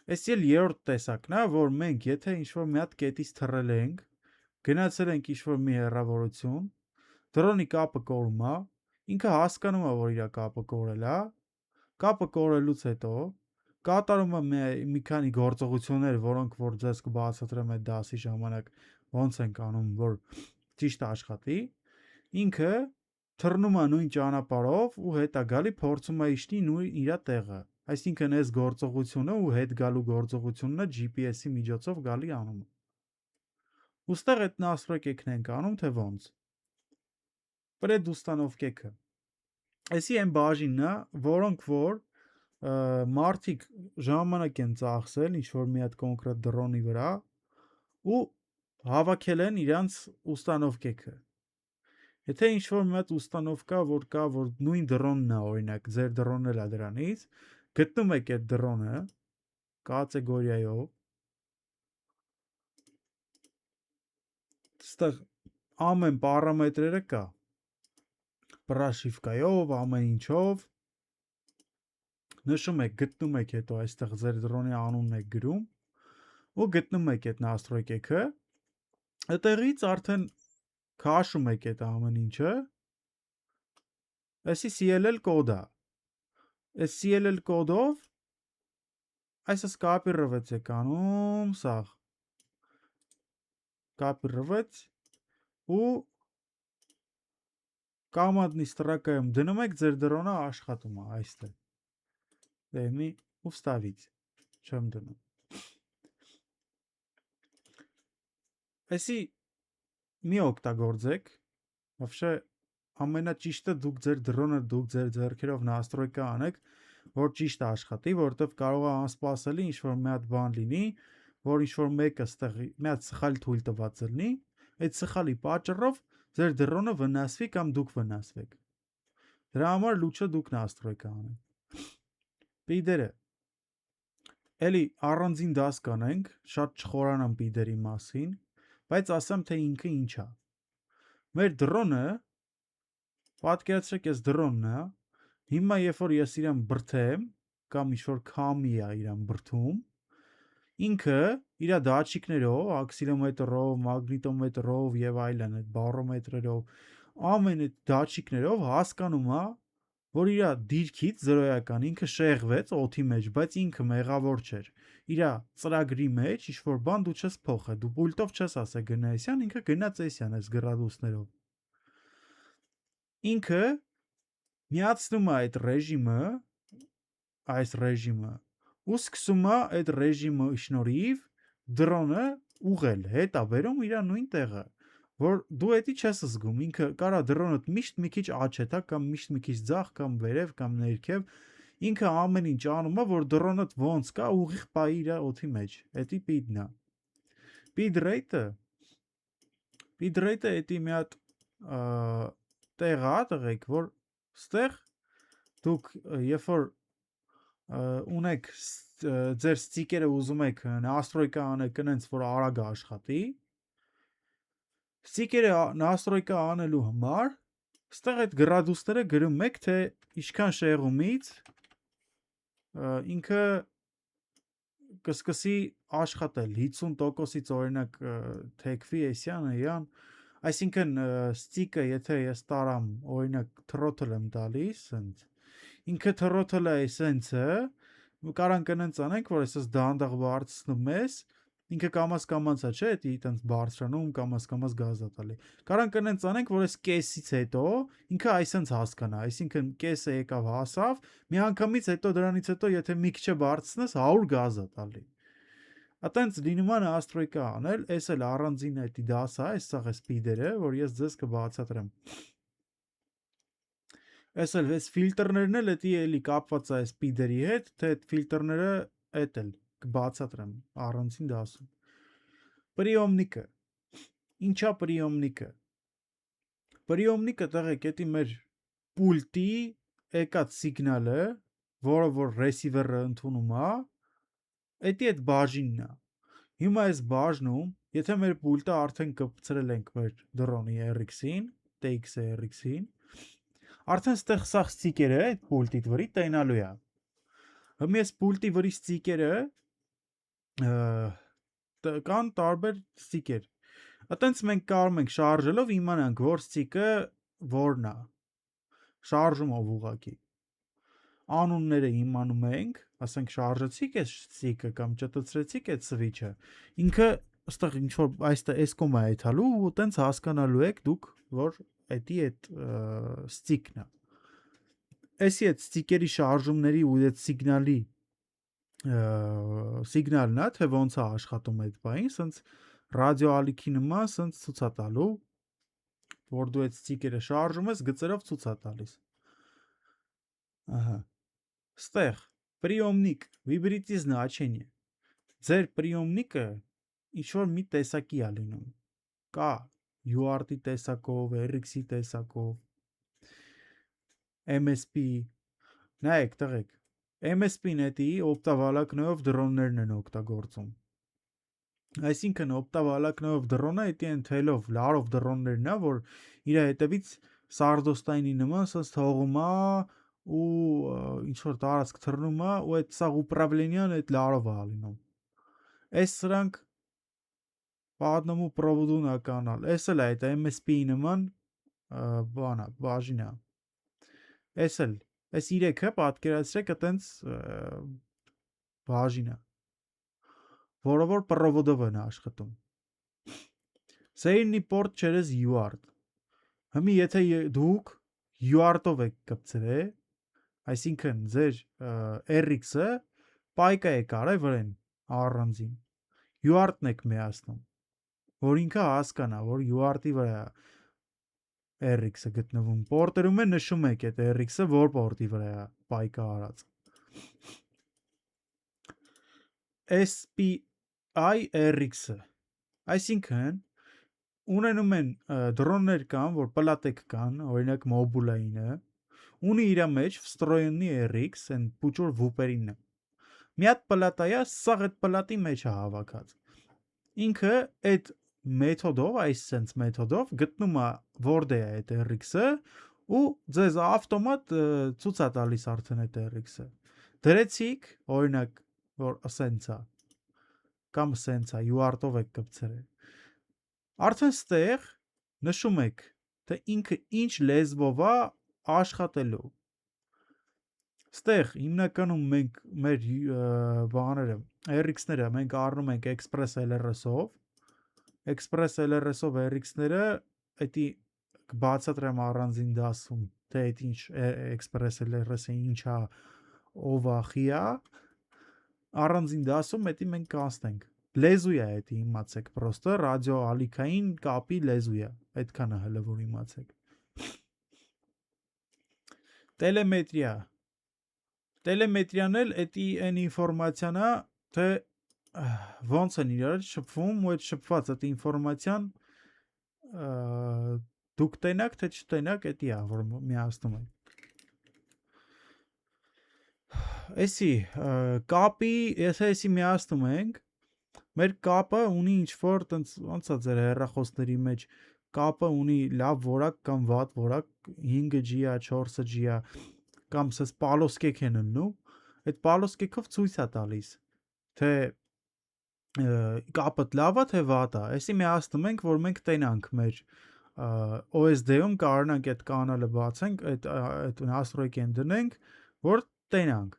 Էսի էլ երրորդ տեսակն է, որ մենք եթե ինչ-որ մի հատ կետից թռել ենք, գնացել ենք ինչ-որ մի հեռավորություն, դրոնի կապը կորում է, ինքը հասկանում է, որ իր կապը կորել է, կապը կորելուց հետո կատարում է մի քանի գործողություններ, որոնք որ ձեզ կբացատրեմ այդ դասի ժամանակ ոնց ենք անում, որ ճիշտ աշխատի, ինքը թռնում է նույն ճանապարհով ու հետա գալի փորձում է իջնի նույն իր տեղը։ Այսինքն այս գործողությունը ու հետ գալու գործողությունն է GPS-ի միջոցով գալի անում։ Ուստեղ այդ настройкեքն ենք անում, թե ոնց։ Предустановкեքը։ Էսի այն բաժինն է, որոնք որ մարդիկ ժամանակ են ծախսել ինչ-որ մի հատ կոնկրետ դրոնի վրա ու հավաքել են իրանց ուստանովկեքը։ Եթե ինչ-որ մի հատ ուստանովկա, որ կա, որ նույն դրոնն է, օրինակ, ձեր դրոնն էլ է դրանից, գտնում եք այդ դրոնը կատեգորիայով, ստեղ ամեն պարամետրերը կա, պրաշիվկայով, ամեն ինչով, նշում եք, գտնում եք հետո այստեղ ձեր դրոնի անունն եք գրում, ու գտնում եք այդ настройкեքը, այդտեղից արդեն քաշում եք այդ ամեն ինչը, այսի CLL կոդ է, այս CLL կոդով, այսս կապիրվեց եք անում, սաղ, կապիրվեց, ու կամանդնի ստրակայում դնում եք ձեր դրոնը աշխատում է, այստեղ, դեմի ու վստավից, չեմ դնում, այսի մի օգտագործեք, վավշե ամենաճիշտը դուք ձեր դրոնը դուք ձեր ձեռքերով настройка անեք, որ ճիշտ աշխատի, որովհետև կարող է անսպասելի ինչ-որ մի հատ բան լինի, որ ինչ-որ մեկը ստեղ մի հատ սխալ թույլ տված լինի, այդ սխալի պատճառով ձեր դրոնը վնասվի կամ դուք վնասվեք։ Դրա համար լուչը դուք настройка անեք։ Պիդերը։ Էլի առանձին դաս կանենք, շատ չխորանամ պիդերի մասին, բայց ասեմ թե ինքը ինչ է։ Մեր դրոնը պատկերացրեք այս դրոնն է, հիմա երբ որ ես իրան բրթեմ, կամ ինչ-որ քամի է իրան բրթում, ինքը իր դատչիկներով, աքսիլոմետրով, մագնիտոմետրով եւ այլն, այդ բարոմետրերով, ամեն այդ դատչիկներով հասկանում է, որ իր դիրքից զրոյական ինքը շեղվեց օդի մեջ, բայց ինքը մեղավոր չէր։ Իր ծրագրի մեջ ինչ-որ բան դու չես փոխել, դու պուլտով չես ասել գնա էսյան, ինքը գնաց էսյան այս գրադուսներով։ Ինքը միացնում է այդ ռեժիմը, այս ռեժիմը, ու սկսում է այդ ռեժիմը շնորհիվ դրոնը ուղղել, հետա բերում իր նույն տեղը, որ դու էդի չես զգում, ինքը կարա դրոնդ միշտ մի քիչ աջ հետա կամ միշտ մի քիչ ձախ կամ վերև կամ ներքև, ինքը ամեն ինչ անում է, որ դրոնդ ոնց կա ուղիղ պայի իր օդի մեջ, էդի պիդն է։ Պիդ ռեյթը էդի մի հատ տեղ է տղեկ, որ ստեղ դուք երբ որ ունեք ձեր ստիկերը ուզում եք настройка անեք այնց որ արագ աշխատի, ստիկերը настройка անելու համար ստեղ այդ գրադուսները գրում եք թե ինչքան շեղումից ինքը կսկսի աշխատել 50%-ից օրինակ թեքվի էսյան էյան, այսինքն ստիկը եթե ես տարամ օրինակ throttle եմ տալիս, ինքը throttle-ը էսենցը, կարանք այնց անենք, որ այսպես դանդաղ բարձրացնում ես, ինքը կամաց չէ, էդի այտենց բարձրանում, կամաց գազա տալի։ Կարանք այնց անենք, որ այս կեսից հետո ինքը այսենց հասկանա, այսինքն կեսը եկավ հասավ, մի անգամից հետո դրանից հետո եթե մի քիչ բարձրացնես 100 գազա տալի։ Այտենց լինում է настройка անել, էս էլ առանձին էդի դասա, այս սաղ է սպիդերը, որ ես ձեզ կբացատրեմ։ Այս էլ այս ֆիլտրներն էլ էլի կապված է այս սպիդերի հետ, թե այդ ֆիլտրները էդ էլ կբացատրեմ առանձին դասում։ Պրիոմնիկը։ Ինչա պրիոմնիկը։ Պրիոմնիկը տղեկ էդի մեր պուլտի եկած սիգնալը, որը որ ռեսիվերը ընդունում է, էդի այդ բաժինն է։ Հիմա այս բաժնում, եթե մեր պուլտը արդեն կպցրել ենք մեր դրոնի RX-ին, TX RX-ին, արդեն ստեղ սաղ ստիկերը այդ պուլտիտ վրի տենալու է։ Հիմա այս պուլտի վրի ստիկերը կան տարբեր ստիկեր։ Այտենց մենք կարող ենք շարժելով իմանանք, որ ստիկը որն է։ Շարժումով ուղղակի։ Անունները իմանում ենք, ասենք շարժեցիք այս ստիկը կամ ճտցրեցիք այդ սվիչը, ինքը այստեղ ինչ որ այստեղ այս կոմա է թալու ու տենց հասկանալու եք դուք, որ էդի այդ ստիկն է։ Էսի այդ ստիկերի շարժումների ու այդ սիգնալի սիգնալն է, թե ոնց է աշխատում այդ բային, սենց ռադիո ալիքի նման սենց ցույց է տալու, որ դու այդ ստիկերը շարժում ես, գծերով ցույց է տալիս։ Ահա։ Ստեղ приемник, вибрити значение։ Ձեր приемникը ինչ որ մի տեսակի է լինում։ Կա UART-ի տեսակով, RX-ի տեսակով, MSP, նայեք տղեկ, MSP նետի օպտավալակնով դրոններն են օգտագործում։ Այսինքն օպտավալակնով դրոնը էդի են թելով լարով դրոններն է, որ իր հետևից սարդոստայնի նման սենց թողում է ու ինչ որ տարածք թռնում է ու այդ սաղ ուպրավլենյան այդ լարով է լինում։ Այս սրանք по одному проводу на канал։ Էս էլ է այդ MSP-ի նման բան է, բաժին է։ Էս էլ, այս 3-ը պատկերացրեք այտենց բաժին է, որը որ պրովոդով են աշխատում։ Սերինի պորտ չերես UART։ Հիմի եթե դուք UART-ով եք կպցրել, այսինքն ձեր RX-ը պայկա է կարել վրեն առանձին։ UART-ն եք միացնում, որ ինքը հասկանա, որ UART-ի վրա RX-ը գտնվում։ Պորտերում է նշում եք այդ RX-ը որ պորտի վրա է պայկա արած։ SPI RX-ը, այսինքն ունենում են դրոններ կան, որ պլատեք կան, օրինակ մոբուլայինը, ունի իր մեջ վստրոյոնի RX, են պուճոր վուպերինը։ Մի հատ պլատա է, սաղ այդ պլատի մեջ է հավաքած։ Ինքը այդ մեթոդով, այս sense մեթոդով գտնում է որտե է այդ RX-ը ու ձեզ ավտոմատ ցույց է տալիս արդեն այդ RX-ը։ Դրեցիք, օրինակ, որ սենց է, կամ սենց է, UART-ով եք կպցրել։ Արդեն ստեղ նշում եք, թե ինքը ինչ լեզվով է աշխատելու։ Ստեղ հիմնականում մենք մեր բաները, RX-ները մենք առնում ենք Express LRS-ով, Express LRS-ով RX-ները էդի բացատրեմ առանձին դասում, թե այդ ինչ Express LRS-ը ինչ է, ով է, խի է, առանձին դասում էդի մենք կանցնենք։ Լեզու է էդի իմացեք, պրոստը ռադիո ալիքային կապի լեզու է, այդքան է հələ որ իմացեք։ Տելեմետրիա։ Տելեմետրիան էլ էդի այն ինֆորմացիան է, թե ոնց են իրար շփվում ու այդ շփված այդ ինֆորմացիան դուք տենակ, թե չտենակ, էդի է, որ միացնում եք։ Էսի կապի, եթե էսի միացնում ենք, մեր կապը ունի ինչ-որ տենց ոնց է ձեր հեռախոսների մեջ կապը ունի լավ որակ կամ վատ որակ 5G է, 4G է, կամ սես պալոսկեք են ըննում, այդ պալոսկեքով ցույց է տալիս, թե կապը լավ է, թե վատ է։ Էսի միացնում ենք, որ մենք տենանք մեր OSD-ում կարողանանք այդ կանալը բացենք, այդ настройки-ն դնենք, որ տենանք։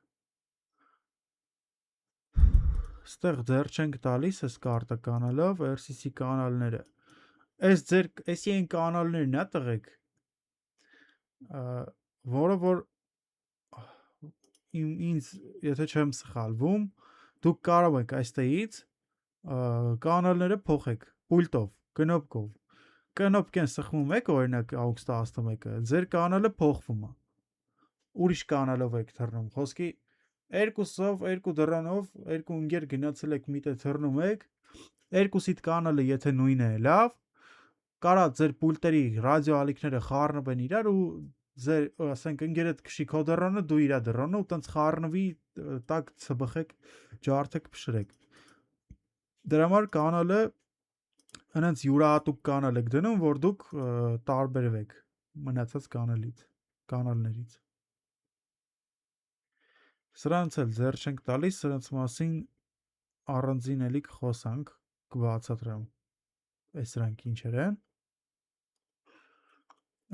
Ստեղ ձեր չենք տալիս այս կարտա կանալով, RCC կանալները։ Այս ձեր, էսի են կանալներն է տղեկ, որը որ ինձ, եթե չեմ սխալվում, դուք կարող եք այստեղից կանալները փոխեք պուլտով, կնոպկով։ Կնոպկեն սխմում եք, օրինակ AUX 11-ը, ձեր կանալը փոխվում է։ Ուրիշ կանալով եք թռնում, խոսքի երկուսով, երկու դրանով, երկու ընկեր գնացել եք միտը թռնում եք, երկուսիդ կանալը եթե նույնը է լավ, կարա ձեր պուլտերի ռադիո ալիքները խառնվեն իրար ու ձեր, ասենք, ընկերդ քշի քո դռանը, դու իրա դռանը ու տենց խառնվի, տակ ցբխեք, ջարդեք, փշրեք։ Դրա համար կանալը այնց յուրահատուկ կանալ եք դնում, որ դուք տարբերվեք մնացած կանալներից։ Սրանց էլ ձեր չենք տալիս, սրանց մասին առանձին էլի կխոսանք, կբացատրեմ։ Այս սրանք ինչեր են։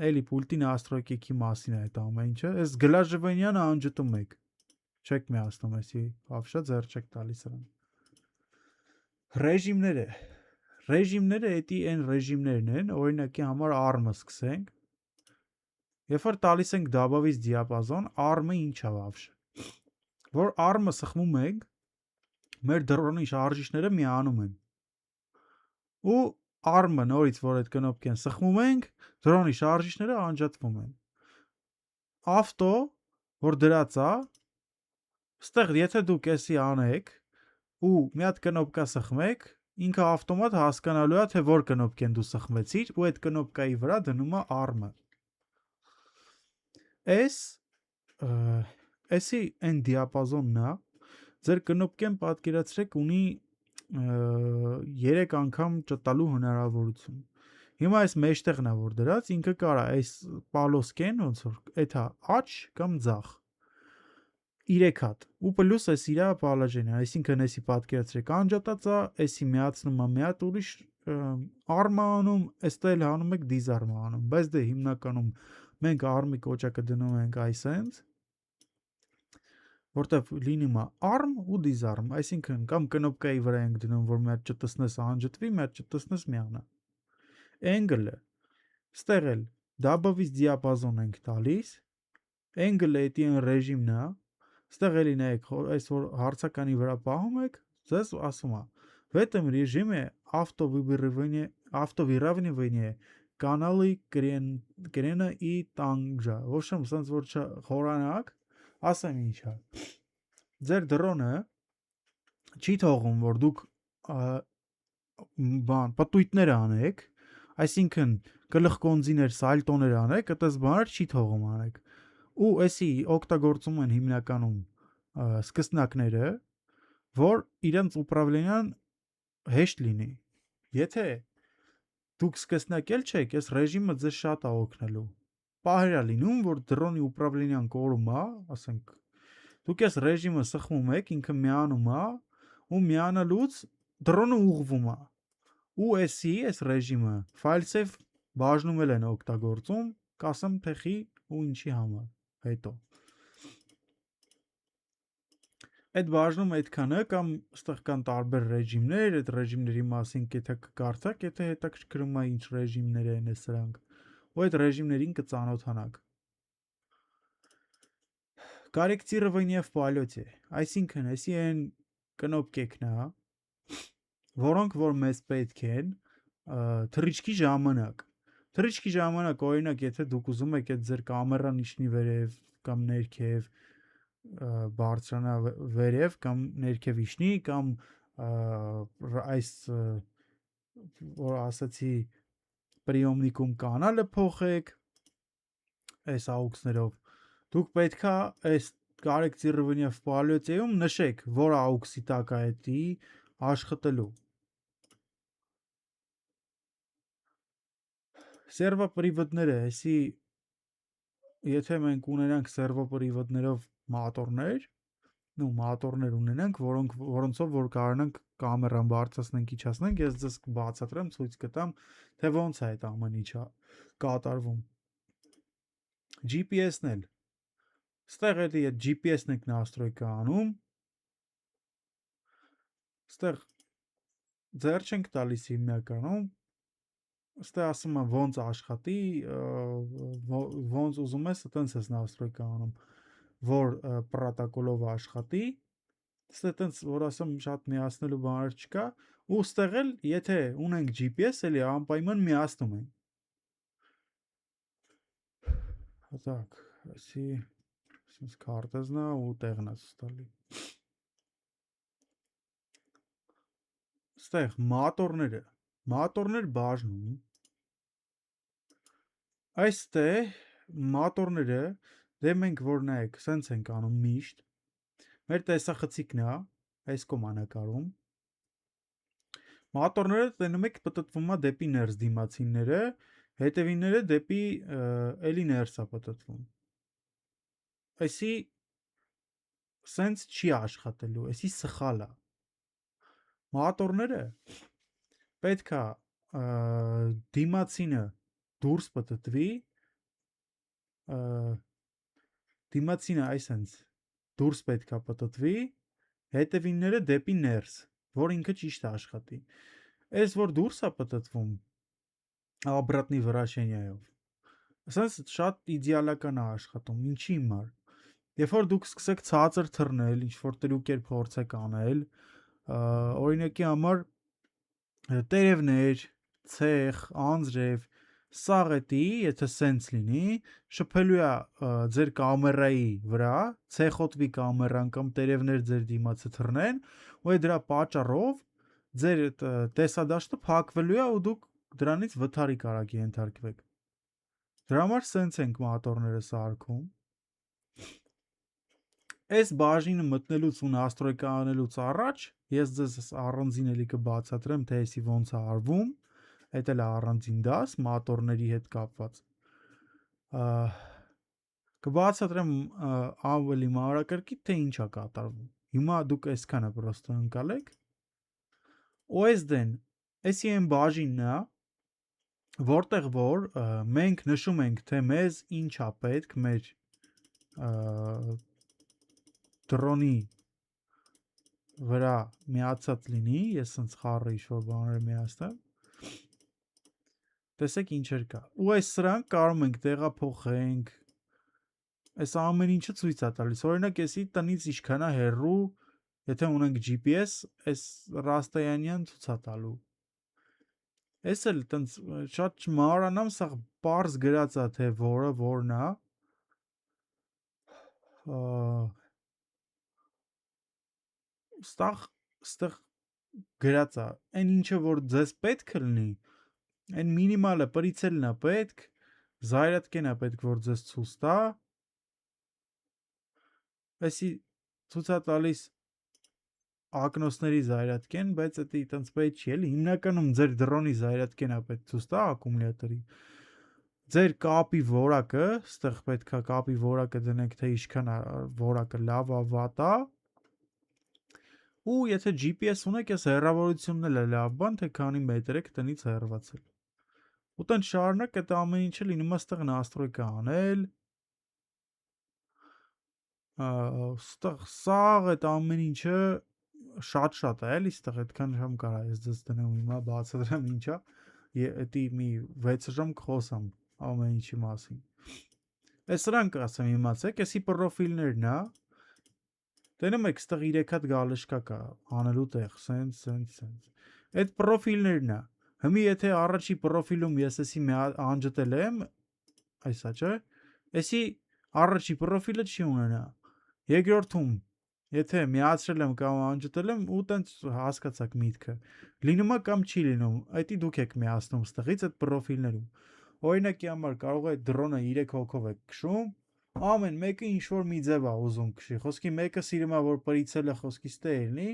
Էլի պուլտի настройки-ի մասին է այդ ամեն ինչը։ Այս գլաժվենյանը անջտում եք։ Չեք միացնում էսի, հավշա ձեր չեք տալիս սրան։ Ռեժիմները։ Ռեժիմները էդի այն ռեժիմներն են, օրինակի համար ARM-ը սկսենք։ Երբ որ տալիս ենք դաբավից դիապազոն, ARM-ը ինչ է վավշ։ Որ ARM-ը սխմում ենք, մեր դրոնի շարժիչները միանում են։ Ու ARM-ը նորից որ այդ կնոպկեն սխմում ենք, դրոնի շարժիչները անջատվում են։ Ավտո, որ դրած է, ստեղ եթե դուք էսի անեք ու մի հատ կնոպկա սխմեք, ինքը ավտոմատ հասկանալու է, թե որ կնոպկեն դու սխմեցիր, ու այդ կնոպկայի վրա դնում է arm-ը։ S-ի այն դիապազոնն է, ձեր կնոպկեն պատկերացրեք ունի 3 անգամ ճտալու հնարավորություն։ Հիմա այս մեջտեղն է որ դրած, ինքը կարա այս պալոսկեն ոնց որ էթա աչ կամ ձախ 3 հատ ու պլյուս էս իրա պալաժենը, այսինքն էսի պատկերացրեք անջատած է, էսի միացնում է մի հատ ուրիշ arm-ը անում, էստեղ էլ հանում եք disarm-ը անում, բայց դե հիմնականում մենք arm-ի կոճակը դնում ենք այսենց, որտեվ լինում է arm ու disarm, այսինքն կամ կնոպկայի վրա ենք դնում, որ մի հատ ճտսնես անջտվի, մի հատ ճտսնես միանա։ Angle-ը ստեղ էլ W-ից դիապազոն ենք տալիս, angle-ը էդի են ռեժիմն է, ստեղ էլի նայեք, այս որ հարցականի вրա պահում եք, ձեզ ասում է, в этом режиме автовыравнивание каналы крена и տանջա, ոչ եմ սենց որ չխորանակ, ասեմ ինչ է, ձեր դրոնը չի թողում, որ դուք պտույտներ անեք, այսինքն գլխկոնձիներ, սալտոներ անեք, այդպես բաներ չի թողում անեք, ու էսի օգտագործում են հիմնականում սկսնակները, որ իրենց ուպրավլենյան հեշտ լինի, եթե դուք սկսնակել չեք, այս ռեժիմը ձեզ շատ է օգնելու, պահեր է լինում, որ դրոնի ուպրավլենյան կորում է, ասենք, դուք այս ռեժիմը սխմում եք, ինքը միանում է, ու միանալուց դրոնը ուղվում է, ու այս ռեժիմը file-save բաժնում են օգտագործում, կասեմ թեխի ու ինչի համար, հետո։ Այդ բաժնում այդքանը կամ ստեղ կան տարբեր ռեժիմներ, այդ ռեժիմների մասին եթե կկարդաք, եթե հետաքրքրում է ինչ ռեժիմներ են սրանք, ու այդ ռեժիմներին կծանոթանաք։ Корректирование в полете, այսինքն էսի են կնոպկեքն է, որոնք որ մեզ պետք են թռիչքի ժամանակ, օրինակ, եթե դուք ուզում եք այդ ձեր կամերան իջնի վերև կամ ներքև բարձրանա վերև կամ ներքև իջնի կամ այս որ ասացի պրիոմնիկում կանալը փոխեք այս AUX-ներով, դուք պետքա այս correctivity в полете-ում նշեք, որ AUX-ի տակ է էդի աշխատելու։ Սերվոպրիվդները, էսի եթե մենք ունենանք սերվոպրիվդներով մատորներ ունենանք, որոնցով որ կարողանանք կամերան բարձրացնենք, իջացնենք, ես ձեզ բացատրեմ, ցույց կտամ, թե ոնց է այդ ամեն ինչը կատարվում։ GPS-ն էլ։ Ստեղ էլի այդ GPS-ն եք настройка անում։ Ստեղ ձեռ չենք տալիս հիմնականում։ Ստեղ ասում եմ ոնց աշխատի, ոնց ուզում ես, այտենց ես настройка անում, որ պրոտոկոլով աշխատի։ Ստեղ այտենց որ ասեմ շատ միացնելու բաներ չկա, ու ստեղ էլ եթե ունենք GPS, էլի անպայման միացնում ենք։ Так, էսի sense քարտեզն է ու տեղն է ստալի։ Ստեղ մատորներ բաժնում։ Այստեղ մատորները, դե մենք որ նայեք, սենց ենք անում միշտ։ Մեր տեսախցիկն է, այս կոմանակարում։ Մատորները տենում եք պտտվում է դեպի ներս դիմացինները, հետևինները դեպի էլի ներս է պտտվում։ Այսի սենց չի աշխատելու, այսի սխալ է։ Մատորները պետքա դիմացինը դուրս պտտվի, դիմացինը այսենց դուրս պետքա պտտվի, հետևինները դեպի ներս, որ ինքը ճիշտ աշխատի։ Այս որ դուրս է պտտվում обратный вращением, ասես շատ իդեալական է աշխատում, ինչի հիմար։ Երբ որ դուք սկսեք ցածր թռնել, ինչ որ տրյուկ փորձեք անել, օրինակի համար տերևներ, ցեխ, անձրև, սաղետի, եթե սենց լինի, շփելու է ձեր կամերայի վրա, ցեխոտվի կամերան կամ տերևներ ձեր դիմացը թռնեն, ու դրա պատճառով ձեր տեսադաշտը փակվելու է ու դուք դրանից վթարի կարաք ենթարկվեք։ Դրա համար սենց ենք մատորները սարքում։ Այս բաժինը մտնելուց ու настройка անելուց առաջ ես ձեզ առանձին էլի կբացատրեմ, թե էսի ոնց է արվում։ Էդ էլ է առանձին դաս մատորների հետ կապված։ Կբացատրեմ ավելի մանրակրկիտ, թե ինչ է կատարվում։ Հիմա դուք այսքանը պրոստը ընկալեք։ OSD-ն էսի այն բաժինն է, որտեղ որ մենք նշում ենք, թե մեզ ինչ է պետք մեր դրոնի վրա միացած լինի, ես սենց խառը ինչ-որ բաներ միացնեմ, տեսեք ինչեր կա, ու այս սրանք կարող ենք տեղափոխենք, այս ամեն ինչը ցույց է տալիս, օրինակ էսի տնից ինչքան է հեռու, եթե ունենք GPS, այս ռաստայանյան ցույց է տալու, այս էլ տենց շատ չմահարանամ, սա պարզ գրած է, թե որը որն է, ստեղ գրած է, այն ինչը որ ձեզ պետք է լինի, այն մինիմալը պրիցելն է պետք, զայրատկեն է պետք, որ ձեզ ցույց տա, այսի ցույց է տալիս ակնոցների զայրատկեն, բայց դա այտենց պետք չի էլի, հիմնականում ձեր դրոնի զայրատկենը պետք ցույց տա ակումուլյատորի, ձեր կապի որակը, ստեղ պետք է կապի որակը դնենք, թե ինչքան որակը լավ է, վատ է, ու եթե GPS ունեք, այս հեռավորությունն էլ է լավ բան, թե քանի մետր եք տնից հեռացել։ Ու տենց շարունակ այդ ամեն ինչը լինում է ստեղ настройка անել։ Ստեղ սաղ այդ ամեն ինչը շատ է, էլի ստեղ այդքան ժամ կարա ես ձեզ դնեմ հիմա բացատրեմ ինչա։ Էդի մի 6 ժամ կխոսամ ամեն ինչի մասին։ Այս սրանք ասեմ իմացեք, էսի պրոֆիլներն է։ Տենում եք ստեղ 3 հատ գալշկա կա, անելու տեղ, սենց։ Այդ պրոֆիլներն է։ Հիմի եթե առաջի պրոֆիլում ես էսի անջտել եմ, այսա չէ, էսի առաջի պրոֆիլը չի ունենա։ Երկրորդում, եթե միացրել եմ կամ անջտել եմ, ու տենց հասկացաք միտքը։ Լինում է կամ չի լինում, այդի դուք եք միացնում ստեղից այդ պրոֆիլներում։ Օրինակի համար կարող է դրոնը 3 հոգով եք քշում, ամեն մեկը ինչ-որ մի ձև է ուզում քշի, խոսքի մեկը սիրում է, որ պրիցելը խոսքի ստե ելնի,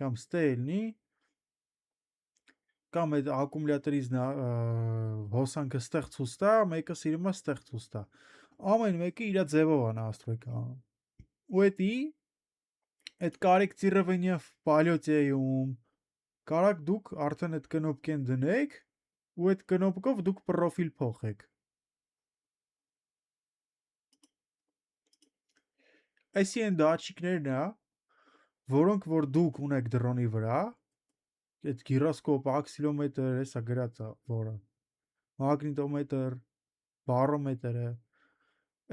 կամ ստե ելնի, կամ այդ ակումուլյատորից հոսանքը ստեղ ցույց տա, մեկը սիրում է ստեղ ցույց տա, ամեն մեկը իր ձևով է настройка անում, ու էդի, այդ կարեկտիրованիա в полетеում, կարաք դուք արդեն այդ կնոպկեն դնեք, ու այդ կնոպկով դուք պրոֆիլ փոխեք, այսի են դատչիկներն է, որոնք որ դուք ունեք դրոնի վրա, այդ գիրոսկոպ, աքսիլոմետր, հեսա գրած է, որը, մագնիտոմետր, բարոմետրը,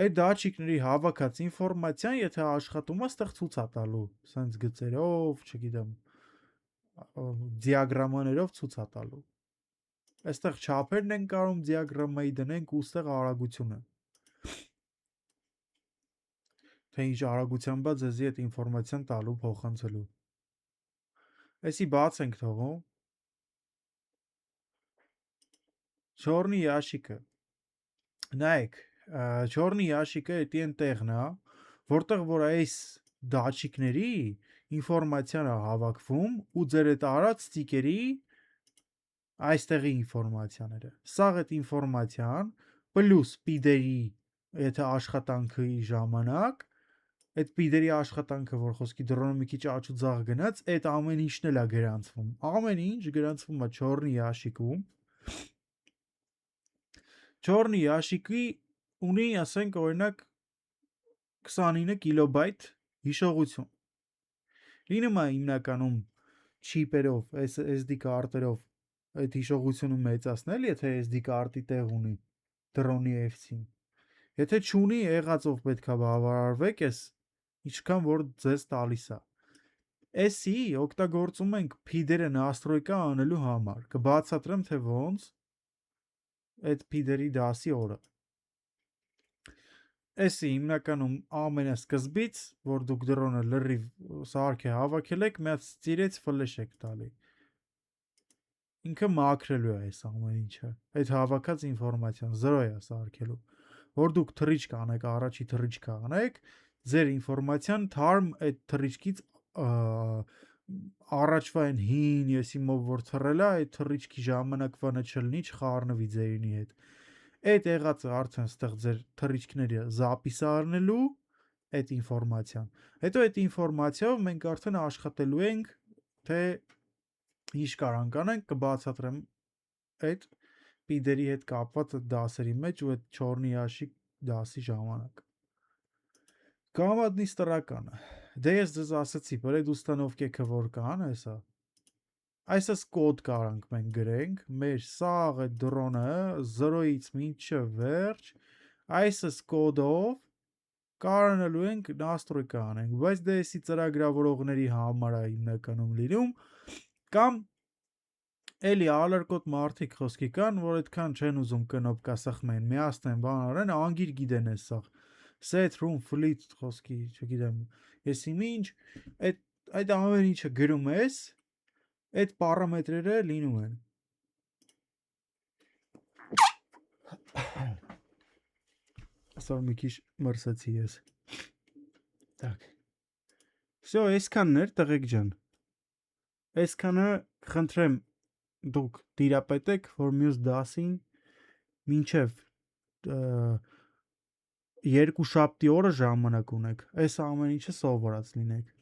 այդ դատչիկների հավաքած ինֆորմացիան, եթե աշխատում է, ստեղ ցույց է տալու, սենց գծերով, չգիտեմ, դիագրամաներով ցույց է տալու, այստեղ չափերն են կարում դիագրամայի դնենք ու ստեղ արագությունը, թե ինչ արագությամբ է ձեզի այդ ինֆորմացիան տալու փոխանցելու։ Էսի բաց ենք թողում։ Չորնի ящիկը։ Նայեք, չորնի ящիկը էդի են տեղն է, որտեղ որ այս դատչիկների ինֆորմացիան է հավաքվում ու ձեր այդ արած ստիկերի այստեղի ինֆորմացիաները։ Սաղ այդ ինֆորմացիան պլյուս պիդերի եթե աշխատանքի ժամանակ այդ պիդերի աշխատանքը, որ խոսքի դրոնը մի քիչ աչուձախ գնաց, այդ ամեն ինչն էլ է գրանցվում։ Ամեն ինչ գրանցվում է չորնի ящիկում։ Չորնի ящիկի ունի, ասենք, օրինակ 29 կիլոբայթ հիշողություն։ Լինում է հիմնականում չիպերով, SD կարտերով այդ հիշողությունը մեծացնել, եթե SD կարտի տեղ ունի դրոնի FC-ին։ Եթե չունի, եղածով պետք է բավարարվեք, այս ինչքան որ ձեզ տալիս է։ Էսի օգտագործում ենք փիդերը настройка անելու համար։ Կբացատրեմ, թե ոնց այդ փիդերի դասի օրը։ Էսի հիմնականում ամենասկզբից, որ դուք դրոնը լրիվ սարք է հավաքել եք, մի հատ ծիրեց ֆլեշ եք տալի։ Ինքը մաքրելու է այս ամեն ինչը։ Այդ հավաքած ինֆորմացիան 0 է սարքելու։ Որ դուք թռիչք անեք, առաջի թռիչքը անեք, ձեր ինֆորմացիան թարմ այդ թռիչքից առաջվա այն հին եսիմով որ թռել է, այդ թռիչքի ժամանակվանը չլինի, չխառնվի ձերինի հետ։ Այդ եղածը արդեն ստեղ ձեր թռիչքները զապիս առնելու այդ ինֆորմացիան։ Հետո այդ ինֆորմացիայով մենք արդեն աշխատելու ենք, թե ինչ կարանք անենք, կբացատրեմ այդ պիդերի հետ կապված այդ դասերի մեջ ու այդ չորնի աշիկ դասի ժամանակ։ Գամադնիստրականը։ Դե ես ձեզ ասացի, պրեդուստանովկեքը որ կան, հեսա։ Այսս կոդ կարանք մենք գրենք, մեր սաղ է դրոնը 0-ից մինչև վերջ, այսս կոդով կարանալու ենք նաստրոյկա անենք, բայց դե եսի ծրագրավորողների համար է հիմնականում լինում, կամ էլի ալարկոտ մարդիկ խոսքի կան, որ այդքան չեն ուզում կնոպկա սխմեն, միասնեն բան արեն, անգիր գիտեն ես սաղ, set room fleet խոսքի, չգիտեմ, եսի մինչ, այդ ամեն ինչը գրում ես, այդ պարամետրերը լինում են։ Ասոր մի քիչ մրսեցի ես։ Так. Всё, այսքանն էր տղեկ ջան։ Այսքանը խնդրեմ դուք դիրապետեք, որ մյուս դասին մինչև երկու շաբթի օրը ժամանակ ունեք։ Այս ամեն ինչը սովորած լինեք։